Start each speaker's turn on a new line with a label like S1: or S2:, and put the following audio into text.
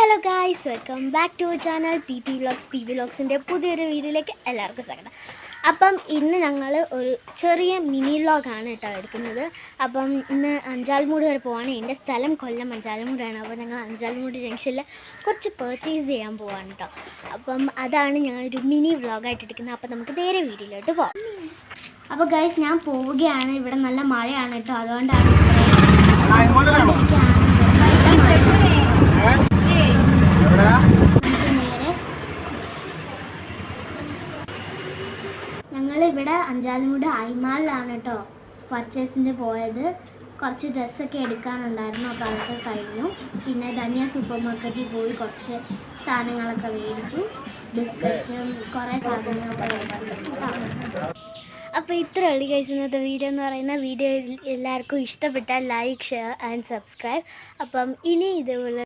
S1: Hello guys, welcome back to channel P P വ്ളോഗ്സിൻ്റെ പുതിയൊരു വീഡിയോയിലേക്ക് എല്ലാവർക്കും സ്വാഗതം. അപ്പം ഇന്ന് ഞങ്ങൾ ഒരു ചെറിയ മിനി വ്ളോഗാണ് കേട്ടോ എടുക്കുന്നത്. അപ്പം ഇന്ന് അഞ്ചാൽമൂട് വരെ പോവാണ്. എൻ്റെ സ്ഥലം കൊല്ലം അഞ്ചാൽമൂടാണ്. അപ്പോൾ ഞങ്ങൾ അഞ്ചാൽമൂട് ജംഗ്ഷനിൽ കുറച്ച് പർച്ചേസ് ചെയ്യാൻ പോവാണ് കേട്ടോ. അപ്പം അതാണ് ഞങ്ങളൊരു മിനി വ്ളോഗായിട്ട് എടുക്കുന്നത്. അപ്പോൾ നമുക്ക് നേരെ വീഡിയോയിലോട്ട് പോകാം. അപ്പോൾ ഗായ്സ്, ഞാൻ പോവുകയാണ്. ഇവിടെ നല്ല മഴയാണ് കേട്ടോ, അതുകൊണ്ടാണ് ഞങ്ങളിവിടെ അഞ്ചാൽമൂട് ഐമാലിലാണ് കേട്ടോ പർച്ചേസിന് പോയത്. കുറച്ച് ഡ്രസ്സൊക്കെ എടുക്കാനുണ്ടായിരുന്നു, അപ്പോൾ അതൊക്കെ കഴിഞ്ഞു. പിന്നെ ധന്യ സൂപ്പർ മാർക്കറ്റിൽ പോയി കുറച്ച് സാധനങ്ങളൊക്കെ മേടിച്ചു, ബിസ്ക്കറ്റും കുറേ സാധനങ്ങളൊക്കെ മേടിച്ചു. അപ്പോൾ ഇത്ര ഉള്ളി ഗൈസ് ഇന്നത്തെ വീഡിയോ എന്ന് പറയുന്ന വീഡിയോ എല്ലാവർക്കും ഇഷ്ടപ്പെട്ടാൽ ലൈക്ക്, ഷെയർ ആൻഡ് സബ്സ്ക്രൈബ്. അപ്പം ഇനി ഇതുപോലെ